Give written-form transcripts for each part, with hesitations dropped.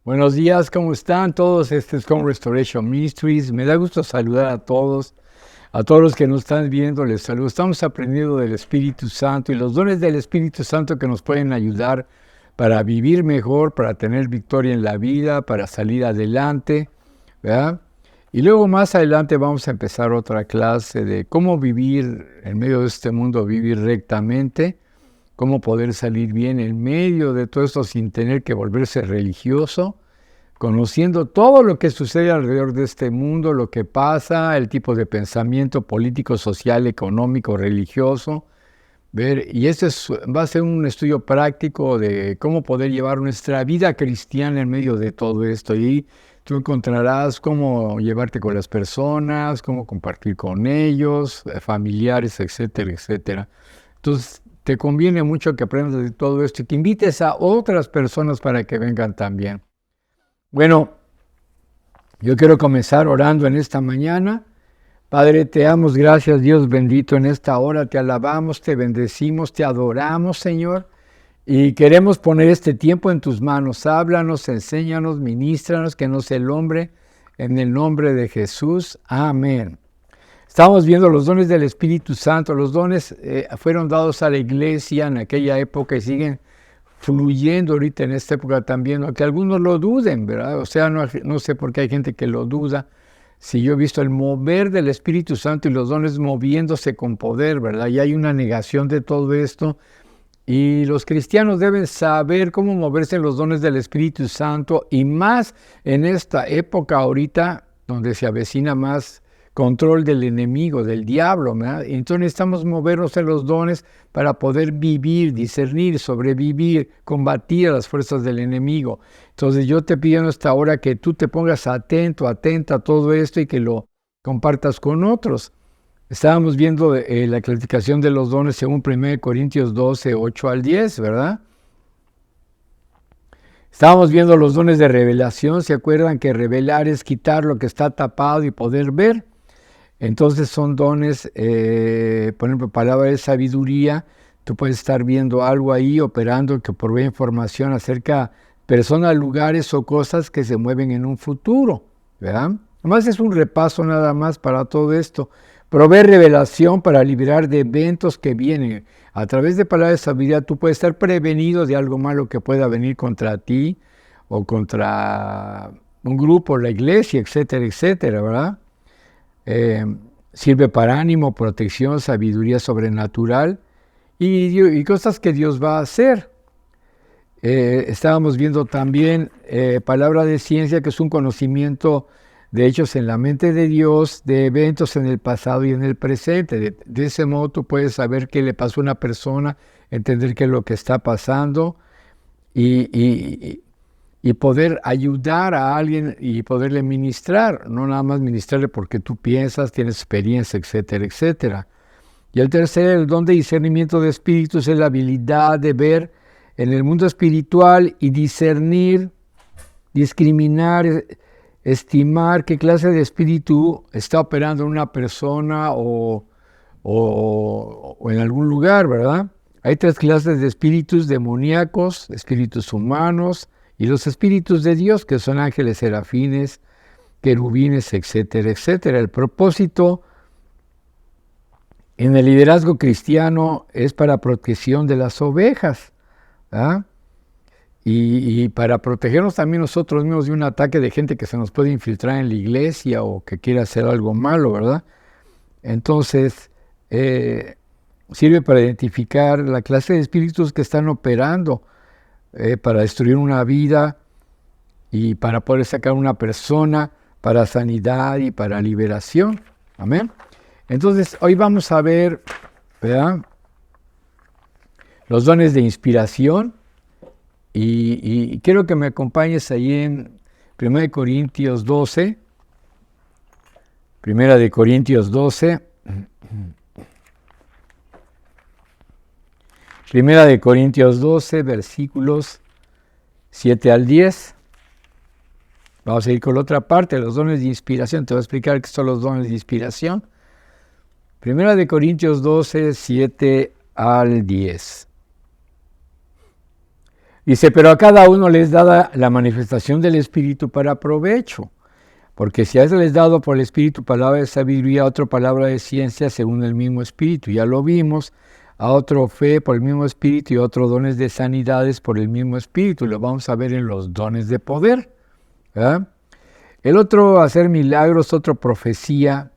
Buenos días, ¿cómo están todos? Este es Home Restoration Ministries. Me da gusto saludar a todos los que nos están viendo, les saludo. Estamos aprendiendo del Espíritu Santo y los dones del Espíritu Santo que nos pueden ayudar para vivir mejor, para tener victoria en la vida, para salir adelante, ¿verdad? Y luego más adelante vamos a empezar otra clase de cómo vivir en medio de este mundo, vivir rectamente, cómo poder salir bien en medio de todo esto sin tener que volverse religioso, conociendo todo lo que sucede alrededor de este mundo, lo que pasa, el tipo de pensamiento político, social, económico, religioso. Y va a ser un estudio práctico de cómo poder llevar nuestra vida cristiana en medio de todo esto. Y tú encontrarás cómo llevarte con las personas, cómo compartir con ellos, familiares, etcétera, etcétera. Entonces, te conviene mucho que aprendas de todo esto y que invites a otras personas para que vengan también. Bueno, yo quiero comenzar orando en esta mañana. Padre, te damos gracias, Dios bendito, en esta hora. Te alabamos, te bendecimos, te adoramos, Señor. Y queremos poner este tiempo en tus manos. Háblanos, enséñanos, ministranos, que no sea el hombre, en el nombre de Jesús. Amén. Estamos viendo los dones del Espíritu Santo. Los dones fueron dados a la iglesia en aquella época y siguen fluyendo ahorita en esta época también, aunque algunos lo duden, ¿verdad? O sea, no sé por qué hay gente que lo duda. Si yo he visto el mover del Espíritu Santo y los dones moviéndose con poder, ¿verdad? Y hay una negación de todo esto. Y los cristianos deben saber cómo moverse en los dones del Espíritu Santo y más en esta época ahorita donde se avecina más control del enemigo, del diablo, ¿verdad? Entonces necesitamos movernos en los dones para poder vivir, discernir, sobrevivir, combatir a las fuerzas del enemigo. Entonces yo te pido en esta hora que tú te pongas atento, atenta a todo esto y que lo compartas con otros. Estábamos viendo la clasificación de los dones según 1 Corintios 12, 8 al 10, ¿verdad? Estábamos viendo los dones de revelación. ¿Se acuerdan que revelar es quitar lo que está tapado y poder ver? Entonces son dones, por ejemplo, palabra de sabiduría. Tú puedes estar viendo algo ahí, operando, que provee información acerca de personas, lugares o cosas que se mueven en un futuro, ¿verdad? Además es un repaso nada más para todo esto. Provee revelación para liberar de eventos que vienen. A través de palabras de sabiduría tú puedes estar prevenido de algo malo que pueda venir contra ti o contra un grupo, la iglesia, etcétera, etcétera, ¿verdad? Sirve para ánimo, protección, sabiduría sobrenatural y cosas que Dios va a hacer. Estábamos viendo también palabra de ciencia, que es un conocimiento de hechos en la mente de Dios, de eventos en el pasado y en el presente. De ese modo tú puedes saber qué le pasó a una persona, entender qué es lo que está pasando y poder ayudar a alguien y poderle ministrar, no nada más ministrarle porque tú piensas, tienes experiencia, etcétera, etcétera. Y el tercer, el don de discernimiento de espíritus, es la habilidad de ver en el mundo espiritual y discernir, discriminar, estimar qué clase de espíritu está operando en una persona o en algún lugar, ¿verdad? Hay tres clases de espíritus: demoníacos, espíritus humanos y los espíritus de Dios, que son ángeles, serafines, querubines, etcétera, etcétera. El propósito en el liderazgo cristiano es para protección de las ovejas, ¿verdad? Y para protegernos también nosotros mismos de un ataque de gente que se nos puede infiltrar en la iglesia o que quiera hacer algo malo, ¿verdad? Entonces, sirve para identificar la clase de espíritus que están operando para destruir una vida y para poder sacar una persona para sanidad y para liberación. Amén. Entonces, hoy vamos a ver, ¿verdad?, los dones de inspiración. Y quiero que me acompañes ahí en 1 Corintios 12. 1 Corintios 12. 1 Corintios 12, versículos 7 al 10. Vamos a ir con la otra parte, los dones de inspiración. Te voy a explicar qué son los dones de inspiración. 1 Corintios 12, 7 al 10. Dice, pero a cada uno les dada la manifestación del Espíritu para provecho. Porque si a eso les es dado por el Espíritu palabra de sabiduría, a otro palabra de ciencia según el mismo Espíritu. Ya lo vimos, a otro fe por el mismo Espíritu y a otro dones de sanidades por el mismo Espíritu. Lo vamos a ver en los dones de poder, ¿verdad? El otro hacer milagros, otro profecía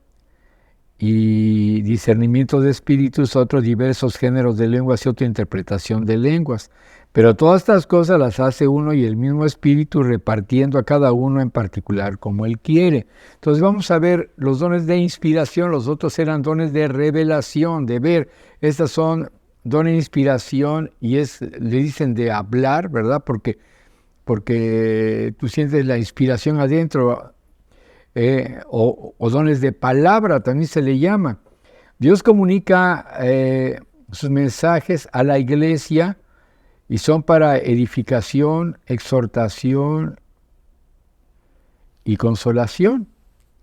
y discernimiento de espíritus, otros diversos géneros de lenguas y otra interpretación de lenguas. Pero todas estas cosas las hace uno y el mismo Espíritu, repartiendo a cada uno en particular como Él quiere. Entonces vamos a ver los dones de inspiración, los otros eran dones de revelación, de ver. Estas son dones de inspiración y le dicen de hablar, ¿verdad? Porque tú sientes la inspiración adentro, o dones de palabra, también se le llama. Dios comunica sus mensajes a la iglesia, y son para edificación, exhortación y consolación.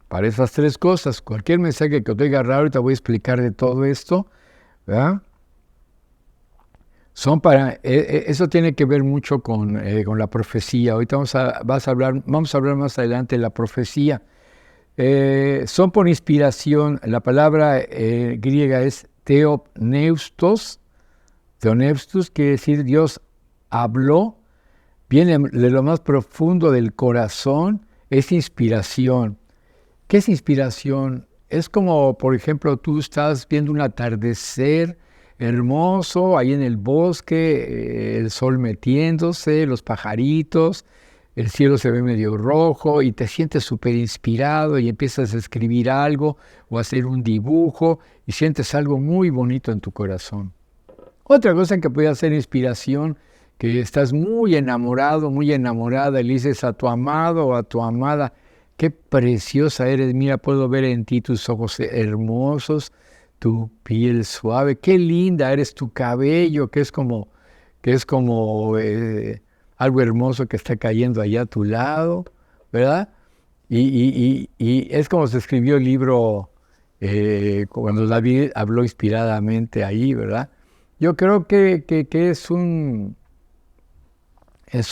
Para esas tres cosas. Cualquier mensaje que os diga raro, ahorita voy a explicar de todo esto, ¿verdad? Son para, eso tiene que ver mucho con la profecía. Ahorita vamos a hablar más adelante de la profecía. Son por inspiración. La palabra griega es theopneustos. Theopneustos quiere decir Dios habló, viene de lo más profundo del corazón, es inspiración. ¿Qué es inspiración? Es como, por ejemplo, tú estás viendo un atardecer hermoso ahí en el bosque, el sol metiéndose, los pajaritos, el cielo se ve medio rojo y te sientes súper inspirado y empiezas a escribir algo o a hacer un dibujo y sientes algo muy bonito en tu corazón. Otra cosa que puede ser inspiración, que estás muy enamorado, muy enamorada, y le dices a tu amado o a tu amada, qué preciosa eres, mira, puedo ver en ti tus ojos hermosos, tu piel suave, qué linda eres, tu cabello, que es como algo hermoso que está cayendo allá a tu lado, ¿verdad? Y es como se escribió el libro cuando David habló inspiradamente ahí, ¿verdad? Yo creo que es un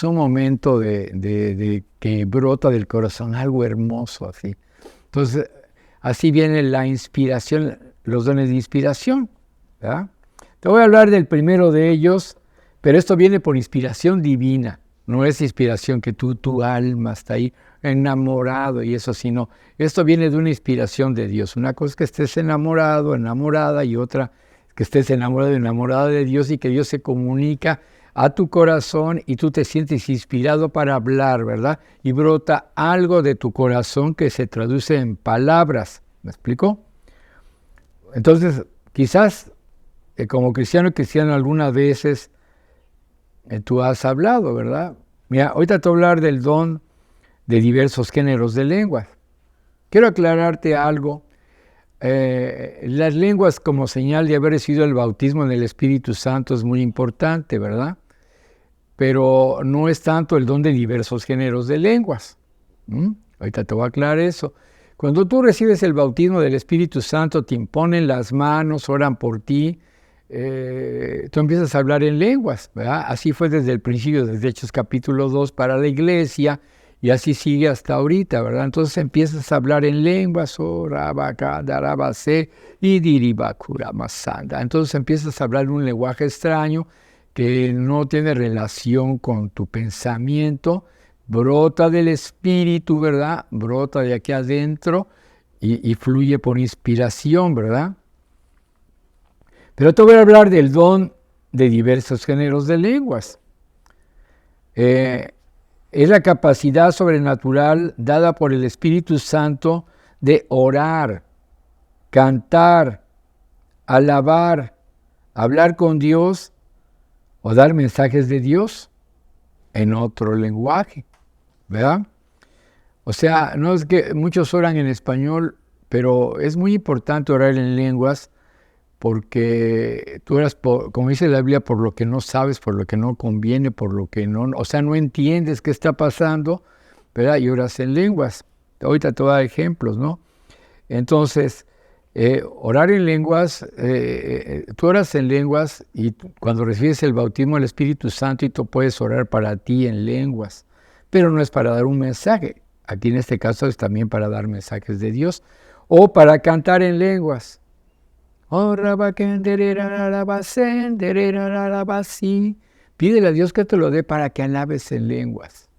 momento de que brota del corazón algo hermoso así. Entonces, así viene la inspiración, los dones de inspiración, ¿verdad? Te voy a hablar del primero de ellos, pero esto viene por inspiración divina. No es inspiración que tu alma está ahí enamorado y eso, sino esto viene de una inspiración de Dios. Una cosa es que estés enamorado, enamorada, y otra que estés enamorado, enamorada de Dios y que Dios se comunica a tu corazón y tú te sientes inspirado para hablar, ¿verdad? Y brota algo de tu corazón que se traduce en palabras. ¿Me explico? Entonces, quizás como cristiano algunas veces tú has hablado, ¿verdad? Mira, ahorita te voy a hablar del don de diversos géneros de lenguas. Quiero aclararte algo. Las lenguas como señal de haber recibido el bautismo en el Espíritu Santo es muy importante, ¿verdad? Pero no es tanto el don de diversos géneros de lenguas. Ahorita te voy a aclarar eso. Cuando tú recibes el bautismo del Espíritu Santo, te imponen las manos, oran por ti, tú empiezas a hablar en lenguas, ¿verdad? Así fue desde el principio, desde Hechos capítulo 2 para la iglesia, y así sigue hasta ahorita, ¿verdad? Entonces empiezas a hablar en lenguas, entonces empiezas a hablar un lenguaje extraño que no tiene relación con tu pensamiento, brota del Espíritu, ¿verdad? Brota de aquí adentro y fluye por inspiración, ¿verdad? Pero te voy a hablar del don de diversos géneros de lenguas. Es la capacidad sobrenatural dada por el Espíritu Santo de orar, cantar, alabar, hablar con Dios o dar mensajes de Dios en otro lenguaje, ¿verdad? O sea, no es que muchos oran en español, pero es muy importante orar en lenguas porque tú oras, como dice la Biblia, por lo que no sabes, por lo que no conviene, por lo que no, o sea, no entiendes qué está pasando, ¿verdad? Y oras en lenguas. Ahorita te voy a dar ejemplos, ¿no? Entonces, Orar en lenguas, tú oras en lenguas y cuando recibes el bautismo del Espíritu Santo y tú puedes orar para ti en lenguas, pero no es para dar un mensaje. Aquí en este caso es también para dar mensajes de Dios o para cantar en lenguas. Pídele a Dios que te lo dé para que alabes en lenguas.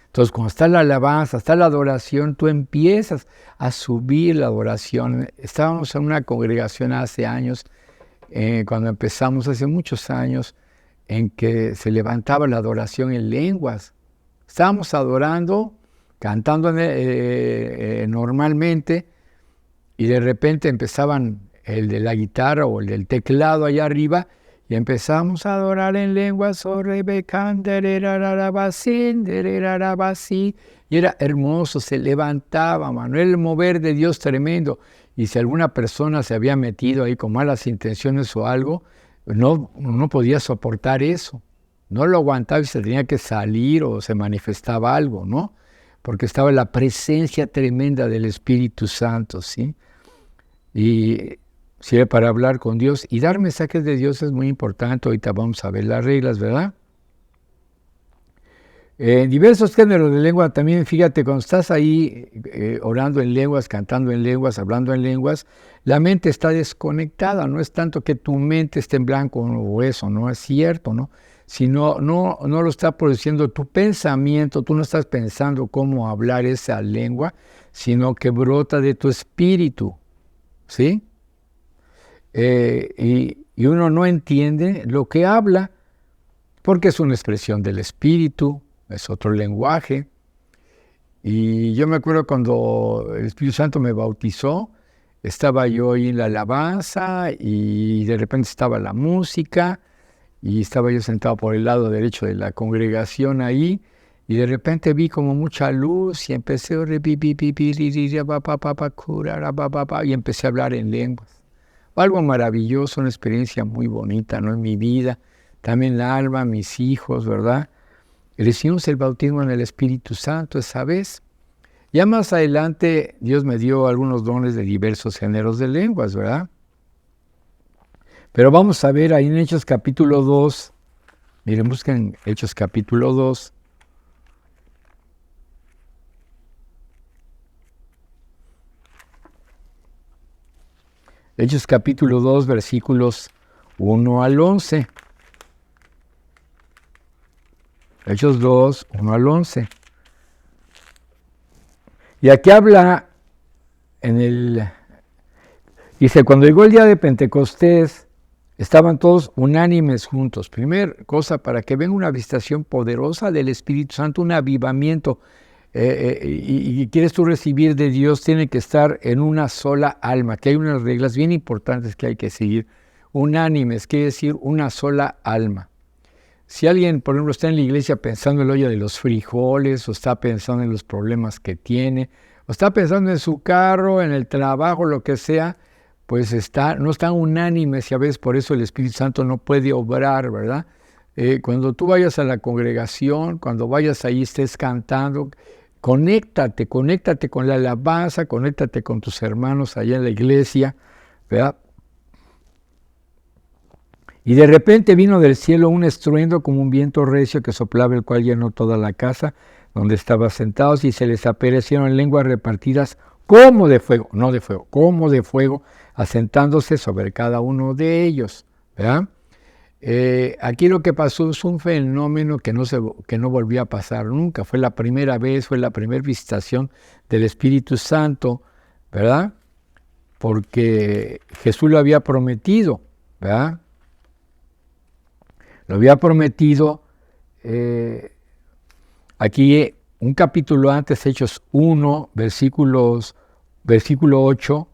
Entonces, cuando está la alabanza, está la adoración, tú empiezas a subir la adoración. Estábamos en una congregación hace años, cuando empezamos, hace muchos años, en que se levantaba la adoración en lenguas. Estábamos adorando, cantando normalmente, y de repente empezaban el de la guitarra o el del teclado allá arriba, y empezamos a adorar en lenguas, y era hermoso, se levantaba, Manuel, el mover de Dios tremendo. Y si alguna persona se había metido ahí con malas intenciones o algo, no podía soportar eso. No lo aguantaba y se tenía que salir o se manifestaba algo, ¿no? Porque estaba la presencia tremenda del Espíritu Santo, ¿sí? Y sirve para hablar con Dios y dar mensajes de Dios es muy importante. Ahorita vamos a ver las reglas, ¿verdad? Diversos géneros de lengua también, fíjate, cuando estás ahí orando en lenguas, cantando en lenguas, hablando en lenguas, la mente está desconectada. No es tanto que tu mente esté en blanco o eso, no es cierto, ¿no? Sino no lo está produciendo tu pensamiento, tú no estás pensando cómo hablar esa lengua, sino que brota de tu espíritu, ¿sí? Y uno no entiende lo que habla porque es una expresión del espíritu, es otro lenguaje. Y yo me acuerdo cuando el Espíritu Santo me bautizó, estaba yo ahí en la alabanza y de repente estaba la música y estaba yo sentado por el lado derecho de la congregación ahí y de repente vi como mucha luz y empecé y empecé a hablar en lenguas. Algo maravilloso, una experiencia muy bonita, ¿no? En mi vida, también la alma, mis hijos, ¿verdad? Recibimos el bautismo en el Espíritu Santo esa vez. Ya más adelante Dios me dio algunos dones de diversos géneros de lenguas, ¿verdad? Pero vamos a ver ahí en Hechos capítulo 2, miren, busquen Hechos capítulo 2. Hechos capítulo 2, versículos 1 al 11. Hechos 2, 1 al 11. Y aquí habla dice, cuando llegó el día de Pentecostés, estaban todos unánimes juntos. Primer cosa, para que venga una visitación poderosa del Espíritu Santo, un avivamiento, y quieres tú recibir de Dios, tiene que estar en una sola alma, que hay unas reglas bien importantes que hay que seguir. Unánimes, quiere decir una sola alma. Si alguien, por ejemplo, está en la iglesia pensando en el hoyo de los frijoles, o está pensando en los problemas que tiene, o está pensando en su carro, en el trabajo, lo que sea, pues no están unánimes y a veces por eso el Espíritu Santo no puede obrar, ¿verdad? Cuando tú vayas a la congregación, cuando vayas ahí, estés cantando, conéctate con la alabanza, conéctate con tus hermanos allá en la iglesia, ¿verdad? Y de repente vino del cielo un estruendo como un viento recio que soplaba, el cual llenó toda la casa donde estaban sentados, y se les aparecieron lenguas repartidas como de fuego, no de fuego, como de fuego, asentándose sobre cada uno de ellos, ¿verdad? Aquí lo que pasó es un fenómeno que no volvió a pasar nunca. Fue la primera vez, fue la primera visitación del Espíritu Santo, ¿verdad? Porque Jesús lo había prometido, ¿verdad? Lo había prometido aquí un capítulo antes, Hechos 1, versículo 8,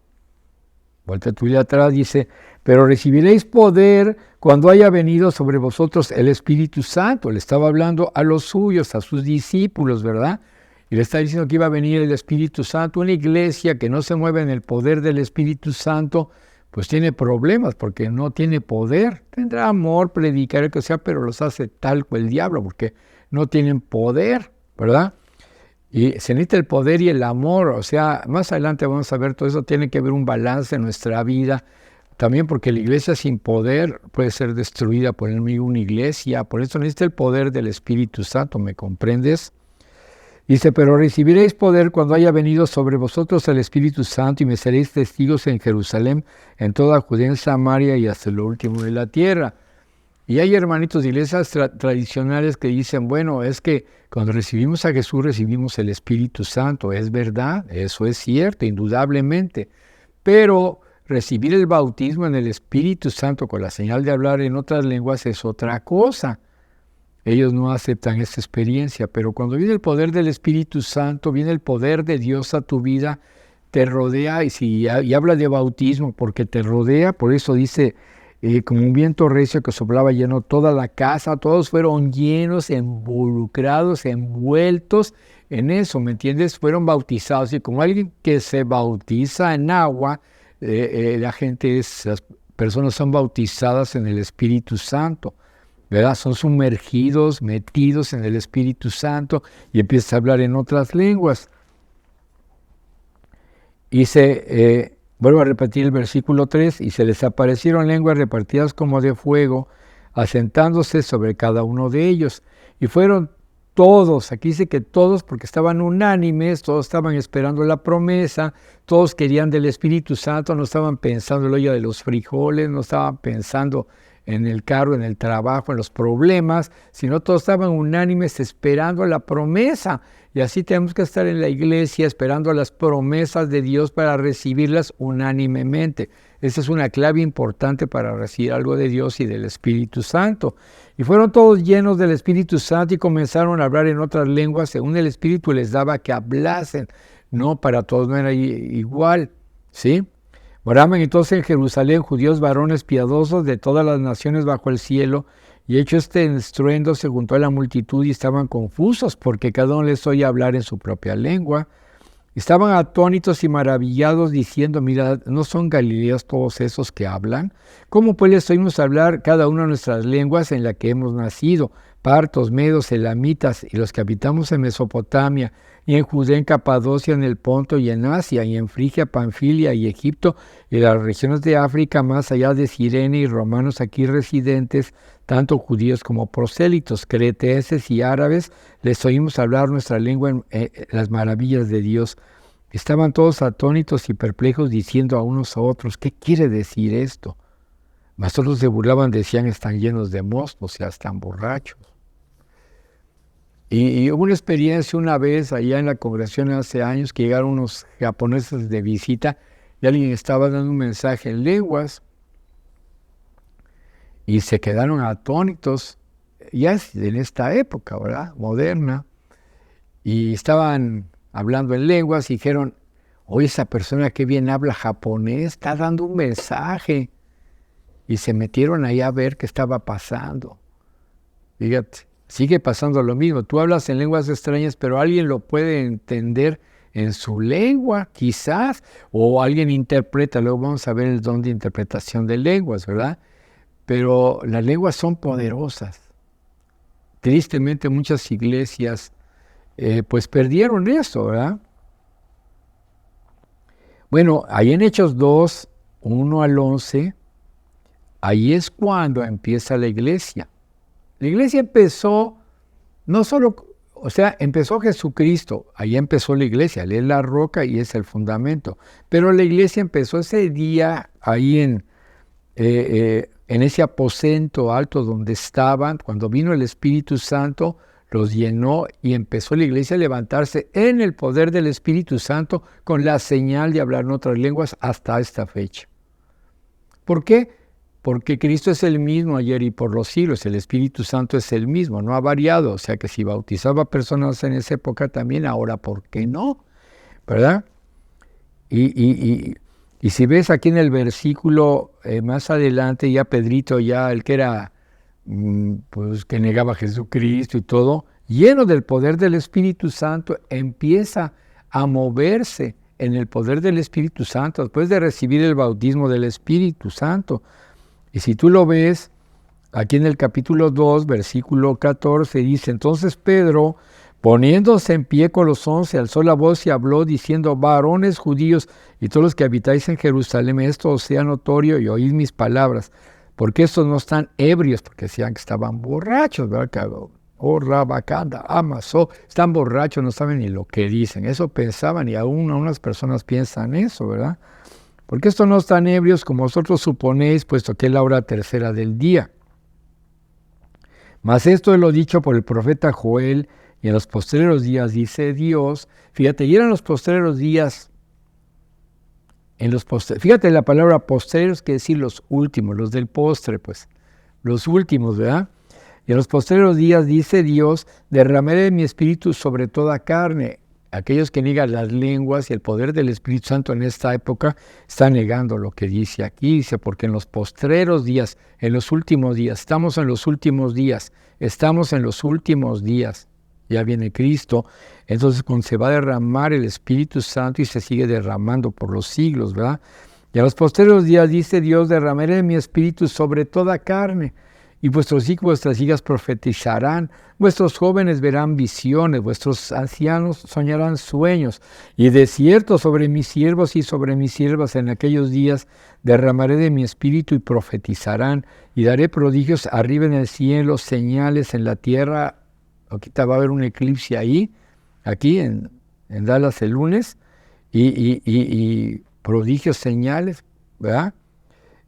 vuelta tuya atrás, dice, pero recibiréis poder cuando haya venido sobre vosotros el Espíritu Santo. Le estaba hablando a los suyos, a sus discípulos, ¿verdad? Y le está diciendo que iba a venir el Espíritu Santo. Una iglesia que no se mueve en el poder del Espíritu Santo, pues tiene problemas porque no tiene poder. Tendrá amor, predicar, lo que sea, pero los hace tal cual el diablo porque no tienen poder, ¿verdad? Y se necesita el poder y el amor, o sea, más adelante vamos a ver todo eso, tiene que haber un balance en nuestra vida, también porque la iglesia sin poder puede ser destruida por el enemigo, una iglesia, por eso necesita el poder del Espíritu Santo, ¿me comprendes? Dice, pero recibiréis poder cuando haya venido sobre vosotros el Espíritu Santo y me seréis testigos en Jerusalén, en toda Judea, en Samaria y hasta lo último de la tierra. Y hay hermanitos de iglesias tradicionales que dicen, bueno, es que cuando recibimos a Jesús recibimos el Espíritu Santo. Es verdad, eso es cierto, indudablemente. Pero recibir el bautismo en el Espíritu Santo con la señal de hablar en otras lenguas es otra cosa. Ellos no aceptan esta experiencia, pero cuando viene el poder del Espíritu Santo, viene el poder de Dios a tu vida, te rodea, y habla de bautismo porque te rodea, por eso dice, como un viento recio que soplaba, llenó toda la casa, todos fueron llenos, involucrados, envueltos en eso, ¿me entiendes? Fueron bautizados, y como alguien que se bautiza en agua, las personas son bautizadas en el Espíritu Santo, ¿verdad? Son sumergidos, metidos en el Espíritu Santo, y empieza a hablar en otras lenguas. Y vuelvo a repetir el versículo 3, y se les aparecieron lenguas repartidas como de fuego, asentándose sobre cada uno de ellos. Y fueron todos, aquí dice que todos, porque estaban unánimes, todos estaban esperando la promesa, todos querían del Espíritu Santo, no estaban pensando en la olla de los frijoles, no estaban pensando en el carro, en el trabajo, en los problemas, sino todos estaban unánimes esperando la promesa. Y así tenemos que estar en la iglesia esperando las promesas de Dios para recibirlas unánimemente. Esa es una clave importante para recibir algo de Dios y del Espíritu Santo. Y fueron todos llenos del Espíritu Santo y comenzaron a hablar en otras lenguas según el Espíritu les daba que hablasen. No, para todos no era igual, ¿sí? Moraban entonces en Jerusalén judíos varones piadosos de todas las naciones bajo el cielo, y hecho este estruendo se juntó a la multitud y estaban confusos porque cada uno les oía hablar en su propia lengua. Estaban atónitos y maravillados diciendo, mirad, ¿no son galileos todos esos que hablan? ¿Cómo pues les oímos hablar cada uno de nuestras lenguas en la que hemos nacido? Partos, medos, elamitas y los que habitamos en Mesopotamia y en Judea, en Capadocia, en el Ponto y en Asia y en Frigia, Panfilia y Egipto y las regiones de África más allá de Cirene y romanos aquí residentes, tanto judíos como prosélitos, cretenses y árabes, les oímos hablar nuestra lengua en las maravillas de Dios. Estaban todos atónitos y perplejos diciendo a unos a otros, ¿qué quiere decir esto? Mas otros se burlaban, decían, están llenos de mosto, o sea, están borrachos. Y hubo una experiencia una vez allá en la congregación hace años que llegaron unos japoneses de visita y alguien estaba dando un mensaje en lenguas y se quedaron atónitos, ya en esta época, ¿verdad? Moderna, y estaban hablando en lenguas y dijeron, oye, esa persona que bien habla japonés está dando un mensaje. Y se metieron ahí a ver qué estaba pasando. Fíjate, sigue pasando lo mismo. Tú hablas en lenguas extrañas, pero alguien lo puede entender en su lengua, quizás, o alguien interpreta. Luego vamos a ver el don de interpretación de lenguas, ¿verdad? Pero las lenguas son poderosas. Tristemente muchas iglesias pues perdieron eso, ¿verdad? Bueno, ahí en Hechos 2, 1 al 11, ahí es cuando empieza la iglesia. La iglesia empezó, no solo, o sea, empezó Jesucristo, ahí empezó la iglesia, Él es la roca y es el fundamento. Pero la iglesia empezó ese día ahí en ese aposento alto donde estaban, cuando vino el Espíritu Santo, los llenó y empezó la iglesia a levantarse en el poder del Espíritu Santo con la señal de hablar en otras lenguas hasta esta fecha. ¿Por qué? Porque Cristo es el mismo ayer y por los siglos, el Espíritu Santo es el mismo, no ha variado, o sea que si bautizaba personas en esa época también, ahora ¿por qué no? ¿Verdad? Y si ves aquí en el versículo más adelante, ya Pedrito, ya el que era, pues que negaba a Jesucristo y todo, lleno del poder del Espíritu Santo, empieza a moverse en el poder del Espíritu Santo, después de recibir el bautismo del Espíritu Santo. Y si tú lo ves, aquí en el capítulo 2, versículo 14, dice, entonces Pedro, Poniéndose en pie con los 11, alzó la voz y habló, diciendo: varones judíos y todos los que habitáis en Jerusalén, esto os sea notorio y oíd mis palabras, porque estos no están ebrios, porque decían que estaban borrachos, ¿verdad? Oh, rabacanda, amasó, están borrachos, no saben ni lo que dicen. Eso pensaban, y aún unas personas piensan eso, ¿verdad? Porque estos no están ebrios como vosotros suponéis, puesto que es la hora tercera del día. Mas esto es lo dicho por el profeta Joel, y en los postreros días dice Dios. Fíjate, y eran los postreros días, fíjate, la palabra postreros quiere decir los últimos, los del postre, pues, los últimos, ¿verdad? Y en los postreros días dice Dios: derramaré mi espíritu sobre toda carne. Aquellos que niegan las lenguas y el poder del Espíritu Santo en esta época están negando lo que dice aquí. Dice, porque en los postreros días, en los últimos días, estamos en los últimos días, ya viene Cristo, entonces cuando se va a derramar el Espíritu Santo y se sigue derramando por los siglos, ¿verdad? Y a los postreros días dice Dios: derramaré mi espíritu sobre toda carne, y vuestros hijos y vuestras hijas profetizarán, vuestros jóvenes verán visiones, vuestros ancianos soñarán sueños, y de cierto sobre mis siervos y sobre mis siervas en aquellos días derramaré de mi espíritu y profetizarán, y daré prodigios arriba en el cielo, señales en la tierra. Ahorita va a haber un eclipse ahí, aquí en Dallas el lunes, y prodigios, señales, ¿verdad?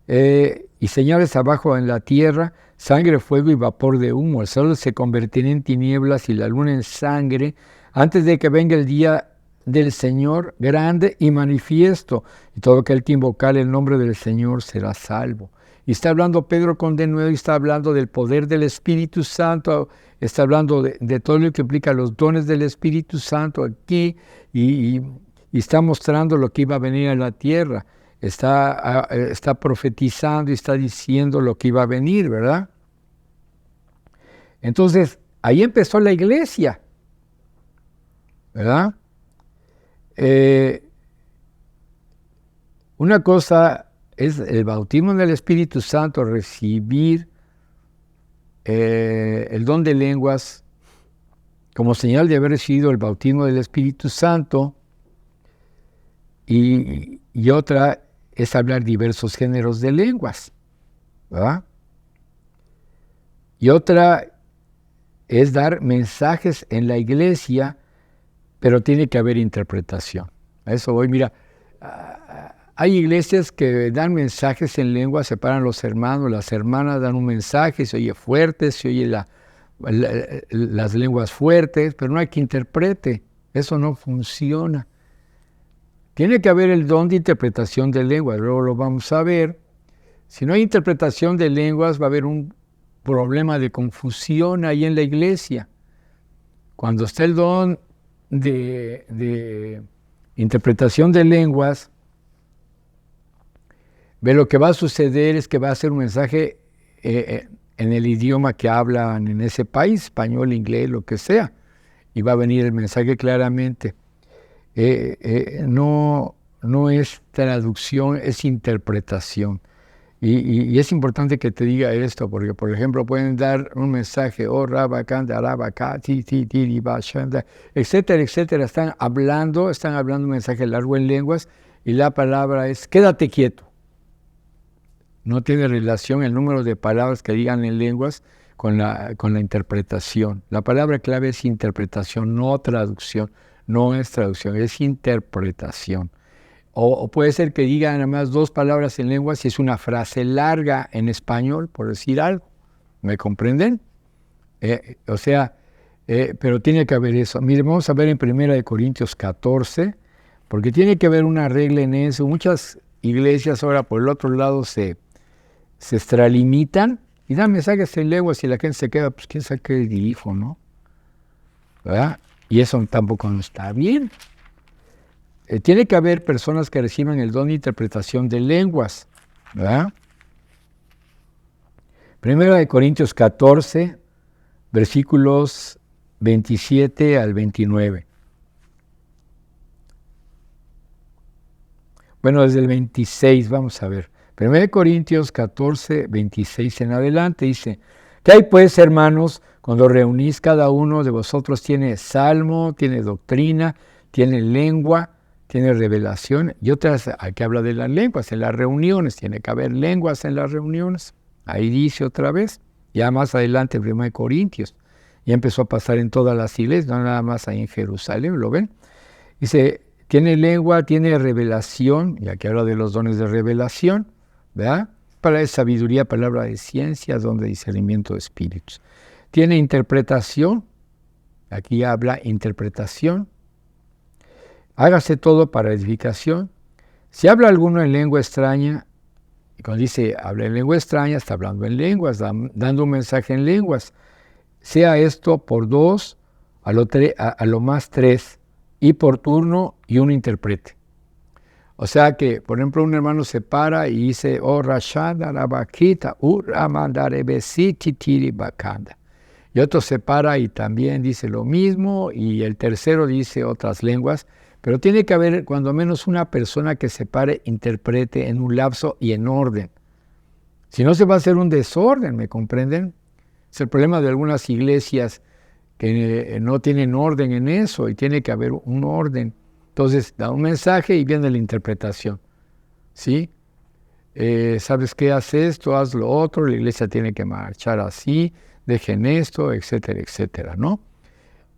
Y señales abajo en la tierra, sangre, fuego y vapor de humo. El sol se convertirá en tinieblas y la luna en sangre, antes de que venga el día del Señor grande y manifiesto, y todo aquel que invocar el nombre del Señor será salvo. Y está hablando Pedro con denuedo, y está hablando del poder del Espíritu Santo, está hablando de todo lo que implica los dones del Espíritu Santo aquí, y está mostrando lo que iba a venir a la tierra. Está profetizando y está diciendo lo que iba a venir, ¿verdad? Entonces, ahí empezó la iglesia, ¿verdad? Una cosa es el bautismo del Espíritu Santo, recibir el don de lenguas como señal de haber recibido el bautismo del Espíritu Santo, y otra es hablar diversos géneros de lenguas, ¿verdad? Y otra es dar mensajes en la iglesia, pero tiene que haber interpretación. A eso voy. Mira, hay iglesias que dan mensajes en lengua, separan los hermanos, las hermanas dan un mensaje, se oye fuerte, se oye las lenguas fuertes, pero no hay que interprete. Eso no funciona. Tiene que haber el don de interpretación de lenguas, luego lo vamos a ver. Si no hay interpretación de lenguas, va a haber un problema de confusión ahí en la iglesia. Cuando está el don de interpretación de lenguas, ve, lo que va a suceder es que va a ser un mensaje en el idioma que hablan en ese país, español, inglés, lo que sea, y va a venir el mensaje claramente. No es traducción, es interpretación. Y es importante que te diga esto, porque, por ejemplo, pueden dar un mensaje, oh, rabacanda, arabaca, etcétera, etcétera. Están hablando un mensaje largo en lenguas, y la palabra es: quédate quieto. No tiene relación el número de palabras que digan en lenguas con la interpretación. La palabra clave es interpretación, no traducción. No es traducción, es interpretación. O puede ser que diga nada más 2 palabras en lengua si es una frase larga en español, por decir algo. ¿Me comprenden? Pero tiene que haber eso. Mire, vamos a ver en 1 Corintios 14, porque tiene que haber una regla en eso. Muchas iglesias ahora por el otro lado se extralimitan y dan mensajes en lenguas, y la gente se queda, pues quién sabe qué dijo, ¿no? ¿Verdad? Y eso tampoco no está bien. Tiene que haber personas que reciban el don de interpretación de lenguas, ¿verdad? 1 Corintios 14, versículos 27 al 29. Bueno, desde el 26 vamos a ver. 1 Corintios 14, 26 en adelante dice: ¿qué hay pues, hermanos? Cuando reunís, cada uno de vosotros tiene salmo, tiene doctrina, tiene lengua, tiene revelación, y otras, aquí habla de las lenguas, en las reuniones, tiene que haber lenguas en las reuniones. Ahí dice otra vez, ya más adelante en 1 Corintios, ya empezó a pasar en todas las iglesias, no nada más ahí en Jerusalén, ¿lo ven? Dice, tiene lengua, tiene revelación, y aquí habla de los dones de revelación, ¿verdad? Palabra de sabiduría, palabra de ciencia, don de discernimiento de espíritus. Tiene interpretación, aquí habla interpretación. Hágase todo para edificación. Si habla alguno en lengua extraña, y cuando dice habla en lengua extraña, está hablando en lenguas, dando un mensaje en lenguas. Sea esto por 2, a lo más 3, y por turno y un intérprete. O sea que, por ejemplo, un hermano se para y dice, oh, Rashada, Rabakita, Uramandarebesiti, Tiribakanda. Y otro se para y también dice lo mismo, y el tercero dice otras lenguas, pero tiene que haber cuando menos una persona que se pare, interprete en un lapso y en orden. Si no, se va a hacer un desorden, ¿me comprenden? Es el problema de algunas iglesias que no tienen orden en eso, y tiene que haber un orden. Entonces, da un mensaje y viene la interpretación, ¿sí? ¿Sabes qué? Haz esto, haz lo otro, la iglesia tiene que marchar así, dejen esto, etcétera, etcétera, ¿no?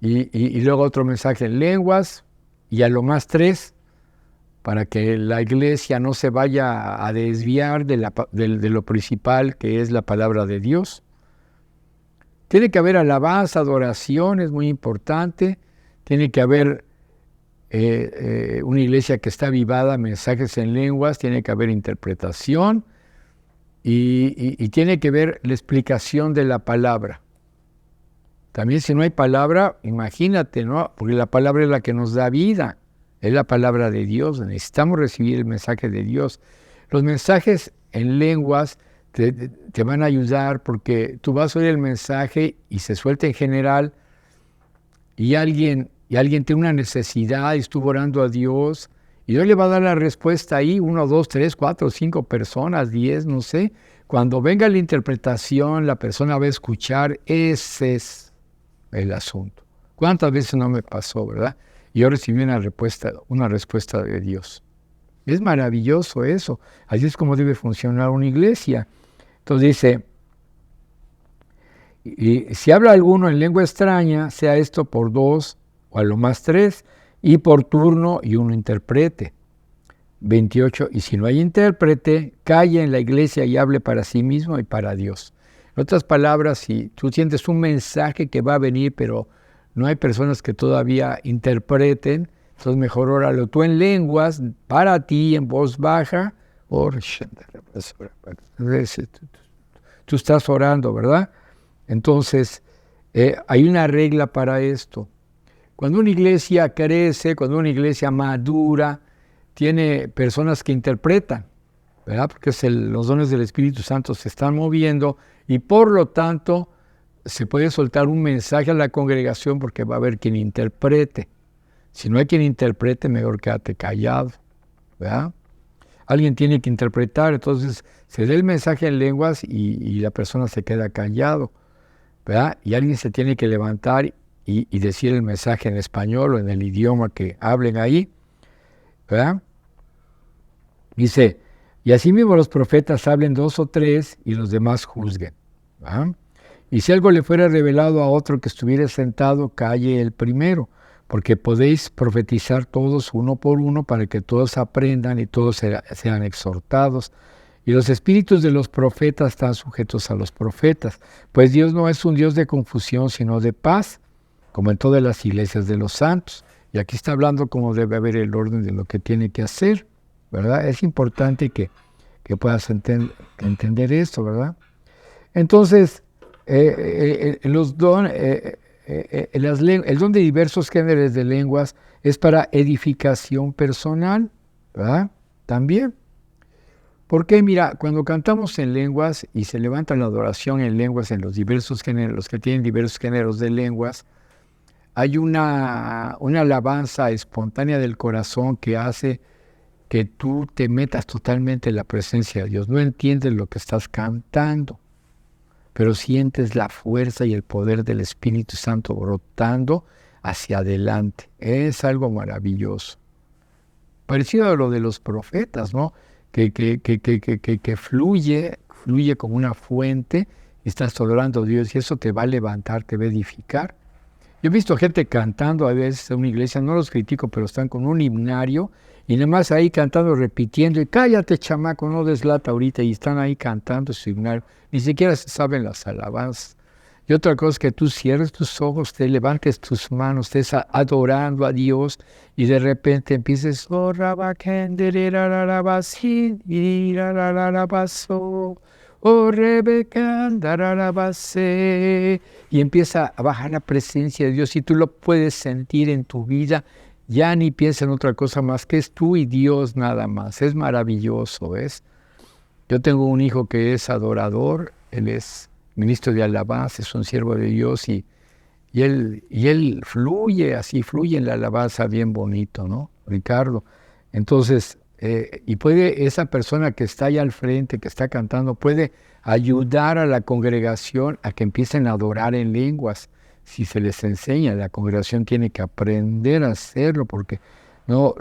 Y luego otro mensaje en lenguas, y a lo más 3, para que la iglesia no se vaya a desviar de lo principal, que es la palabra de Dios. Tiene que haber alabanza, adoración, es muy importante. Tiene que haber una iglesia que está avivada, mensajes en lenguas, tiene que haber interpretación y tiene que haber la explicación de la palabra. También si no hay palabra, imagínate, ¿no? Porque la palabra es la que nos da vida, es la palabra de Dios, necesitamos recibir el mensaje de Dios. Los mensajes en lenguas te van a ayudar porque tú vas a oír el mensaje y se suelta en general y alguien tiene una necesidad y estuvo orando a Dios y Dios le va a dar la respuesta ahí, 1, 2, 3, 4, 5 personas, 10, no sé. Cuando venga la interpretación, la persona va a escuchar, ese es el asunto. ¿Cuántas veces no me pasó, verdad? Y yo recibí una respuesta de Dios. Es maravilloso eso. Así es como debe funcionar una iglesia. Entonces dice, y si habla alguno en lengua extraña, sea esto por 2 o a lo más 3, y por turno y uno interprete. 28, y si no hay intérprete, calle en la iglesia y hable para sí mismo y para Dios. En otras palabras, si tú sientes un mensaje que va a venir, pero no hay personas que todavía interpreten, entonces mejor óralo tú en lenguas, para ti, en voz baja, tú estás orando, ¿verdad? Entonces, hay una regla para esto. Cuando una iglesia crece, cuando una iglesia madura, tiene personas que interpretan, ¿verdad? Porque los dones del Espíritu Santo se están moviendo y por lo tanto se puede soltar un mensaje a la congregación porque va a haber quien interprete. Si no hay quien interprete, mejor quédate callado, ¿verdad? Alguien tiene que interpretar, entonces se da el mensaje en lenguas y la persona se queda callado, ¿verdad? Y alguien se tiene que levantar y decir el mensaje en español o en el idioma que hablen ahí, ¿verdad? Dice, y así mismo los profetas hablen 2 o 3 y los demás juzguen, ¿verdad? Y si algo le fuera revelado a otro que estuviera sentado, calle el primero, porque podéis profetizar todos uno por uno para que todos aprendan y todos sean exhortados. Y los espíritus de los profetas están sujetos a los profetas, pues Dios no es un Dios de confusión, sino de paz, como en todas las iglesias de los santos. Y aquí está hablando cómo debe haber el orden de lo que tiene que hacer, ¿verdad? Es importante que puedas entender esto, ¿verdad? Entonces, el don de diversos géneros de lenguas es para edificación personal, ¿verdad? También. Porque mira, cuando cantamos en lenguas y se levanta la adoración en lenguas en los diversos géneros, los que tienen diversos géneros de lenguas, hay una alabanza espontánea del corazón que hace que tú te metas totalmente en la presencia de Dios. No entiendes lo que estás cantando, pero sientes la fuerza y el poder del Espíritu Santo brotando hacia adelante. Es algo maravilloso. Parecido a lo de los profetas, ¿no? Que fluye como una fuente, y estás adorando a Dios y eso te va a levantar, te va a edificar. Yo he visto gente cantando a veces en una iglesia, no los critico, pero están con un himnario y nada más ahí cantando, repitiendo, y cállate chamaco, no des lata ahorita, y están ahí cantando su himnario, ni siquiera se saben las alabanzas. Y otra cosa es que tú cierres tus ojos, te levantes tus manos, estés adorando a Dios y de repente empieces, oh, y empieza a bajar la presencia de Dios y tú lo puedes sentir en tu vida. Ya ni piensa en otra cosa más, que es tú y Dios nada más. Es maravilloso, ¿ves? Yo tengo un hijo que es adorador, él es ministro de alabanza, es un siervo de Dios y él fluye, así fluye en la alabanza bien bonito, ¿no, Ricardo? Entonces, y puede esa persona que está allá al frente, que está cantando, puede ayudar a la congregación a que empiecen a adorar en lenguas. Si se les enseña, la congregación tiene que aprender a hacerlo, porque no,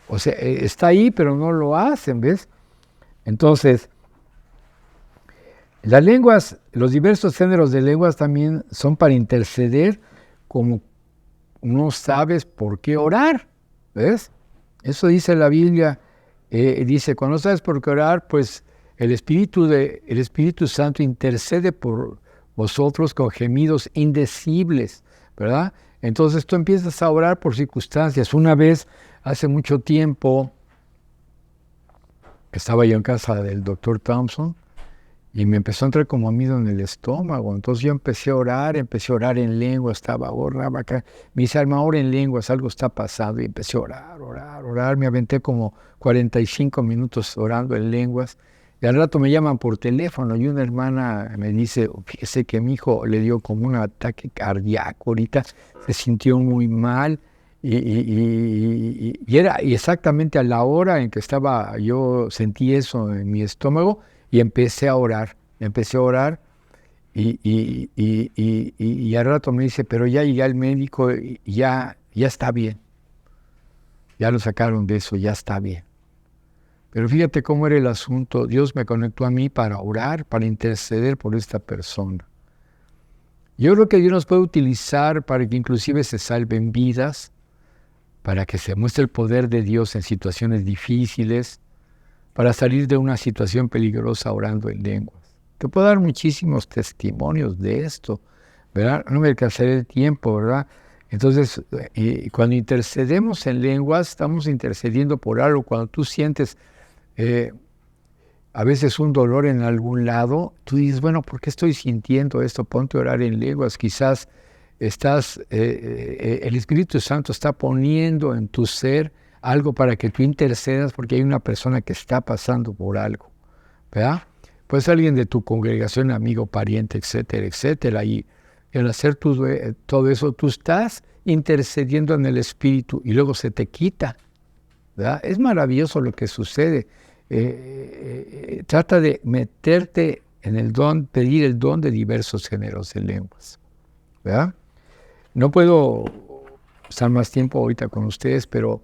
o sea, está ahí, pero no lo hacen, ¿ves? Entonces, las lenguas, los diversos géneros de lenguas también son para interceder, como no sabes por qué orar, ¿ves? Eso dice la Biblia, dice, cuando no sabes por qué orar, pues el Espíritu Santo intercede por vosotros con gemidos indecibles, ¿verdad? Entonces tú empiezas a orar por circunstancias. Una vez, hace mucho tiempo, estaba yo en casa del doctor Thompson, y me empezó a entrar como amido en el estómago. Entonces yo empecé a orar en lengua, estaba acá. Me dice, Alma, ora en lenguas, algo está pasando. Y empecé a orar. Me aventé como 45 minutos orando en lenguas. Y al rato me llaman por teléfono y una hermana me dice, fíjese que mi hijo le dio como un ataque cardíaco ahorita, se sintió muy mal. Y era exactamente a la hora en que yo sentí eso en mi estómago, y empecé a orar y al rato me dice, pero ya llegué al médico y ya está bien. Ya lo sacaron de eso, ya está bien. Pero fíjate cómo era el asunto. Dios me conectó a mí para orar, para interceder por esta persona. Yo creo que Dios nos puede utilizar para que inclusive se salven vidas, para que se muestre el poder de Dios en situaciones difíciles, para salir de una situación peligrosa orando en lenguas. Te puedo dar muchísimos testimonios de esto, ¿verdad? No me alcanzaré el tiempo, ¿verdad? Entonces, cuando intercedemos en lenguas, estamos intercediendo por algo. Cuando tú sientes a veces un dolor en algún lado, tú dices, bueno, ¿por qué estoy sintiendo esto? Ponte a orar en lenguas. Quizás el Espíritu Santo está poniendo en tu ser algo para que tú intercedas porque hay una persona que está pasando por algo, ¿verdad? Pues alguien de tu congregación, amigo, pariente, etcétera, etcétera. Y al hacer todo eso, tú estás intercediendo en el Espíritu y luego se te quita, ¿verdad? Es maravilloso lo que sucede. Trata de meterte en el don, pedir el don de diversos géneros de lenguas, ¿verdad? No puedo estar más tiempo ahorita con ustedes, pero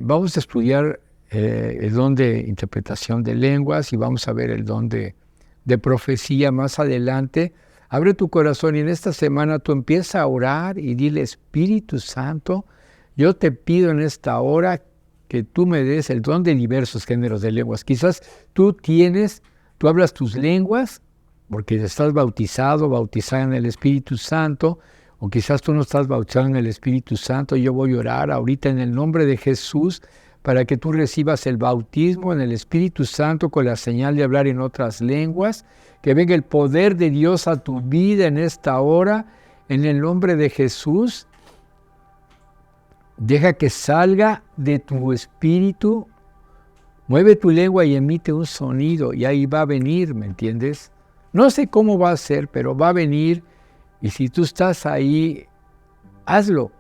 vamos a estudiar el don de interpretación de lenguas y vamos a ver el don de profecía más adelante. Abre tu corazón y en esta semana tú empieza a orar y dile, Espíritu Santo, yo te pido en esta hora que tú me des el don de diversos géneros de lenguas. Quizás tú hablas tus lenguas porque estás bautizada en el Espíritu Santo, o quizás tú no estás bautizado en el Espíritu Santo. Yo voy a orar ahorita en el nombre de Jesús para que tú recibas el bautismo en el Espíritu Santo con la señal de hablar en otras lenguas, que venga el poder de Dios a tu vida en esta hora, en el nombre de Jesús. Deja que salga de tu espíritu, mueve tu lengua y emite un sonido, y ahí va a venir, ¿me entiendes? No sé cómo va a ser, pero va a venir, y si tú estás ahí, hazlo.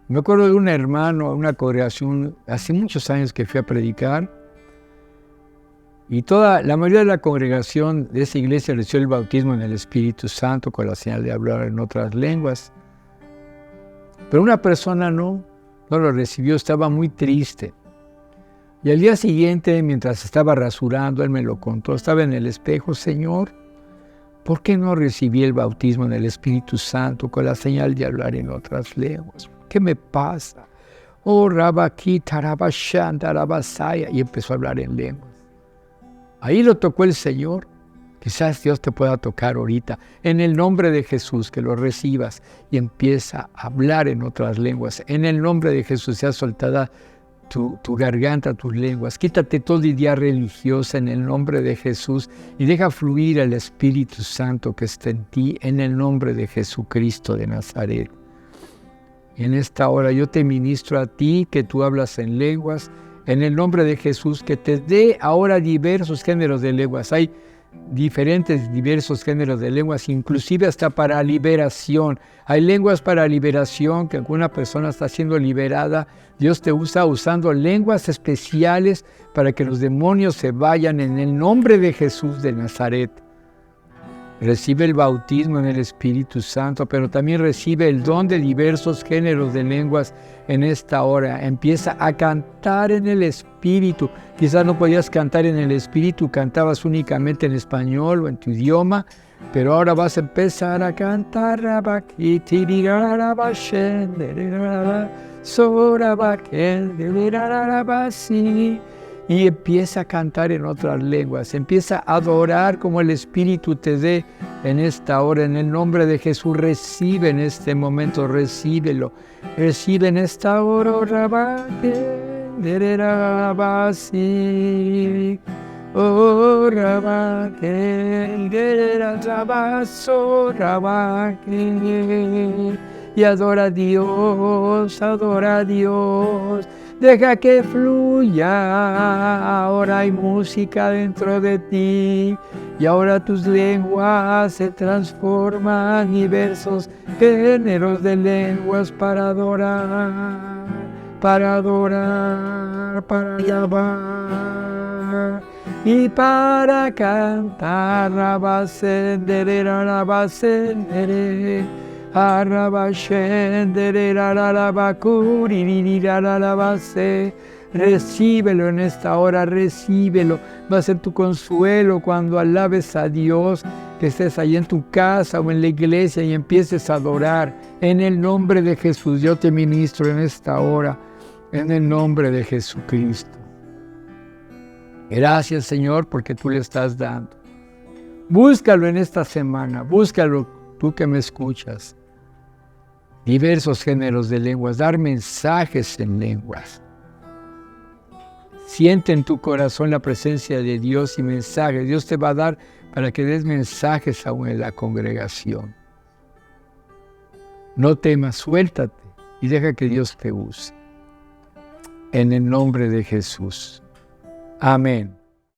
Me acuerdo de un hermano, una congregación, hace muchos años que fui a predicar, Y la mayoría de la congregación de esa iglesia recibió el bautismo en el Espíritu Santo con la señal de hablar en otras lenguas. Pero una persona no lo recibió, estaba muy triste. Y al día siguiente, mientras estaba rasurando, él me lo contó, estaba en el espejo: Señor, ¿por qué no recibí el bautismo en el Espíritu Santo con la señal de hablar en otras lenguas? ¿Qué me pasa? Oh, Rabakita, Rabashanta, Rabasaya. Y empezó a hablar en lenguas. Ahí lo tocó el Señor. Quizás Dios te pueda tocar ahorita. En el nombre de Jesús, que lo recibas y empieza a hablar en otras lenguas. En el nombre de Jesús, sea soltada tu garganta, tus lenguas. Quítate toda idea religiosa en el nombre de Jesús y deja fluir el Espíritu Santo que está en ti, en el nombre de Jesucristo de Nazaret. En esta hora yo te ministro a ti, que tú hablas en lenguas, en el nombre de Jesús, que te dé ahora diversos géneros de lenguas. Hay diversos géneros de lenguas, inclusive hasta para liberación. Hay lenguas para liberación, que alguna persona está siendo liberada. Dios te usa usando lenguas especiales para que los demonios se vayan en el nombre de Jesús de Nazaret. Recibe el bautismo en el Espíritu Santo, pero también recibe el don de diversos géneros de lenguas en esta hora. Empieza a cantar en el Espíritu. Quizás no podías cantar en el Espíritu, cantabas únicamente en español o en tu idioma, pero ahora vas a empezar a cantar. Y empieza a cantar en otras lenguas, empieza a adorar como el Espíritu te dé en esta hora. En el nombre de Jesús, recibe en este momento, recíbelo. Recibe en esta hora. Y adora a Dios, adora a Dios. Deja que fluya, ahora hay música dentro de ti y ahora tus lenguas se transforman en diversos géneros de lenguas para adorar, para alabar y para cantar. Recíbelo en esta hora, recíbelo. Va a ser tu consuelo cuando alabes a Dios, que estés ahí en tu casa o en la iglesia y empieces a adorar. En el nombre de Jesús, yo te ministro en esta hora, en el nombre de Jesucristo. Gracias, Señor, porque tú le estás dando. Búscalo en esta semana, búscalo tú que me escuchas. Diversos géneros de lenguas, dar mensajes en lenguas. Siente en tu corazón la presencia de Dios y mensajes. Dios te va a dar para que des mensajes aún en la congregación. No temas, suéltate y deja que Dios te use. En el nombre de Jesús. Amén.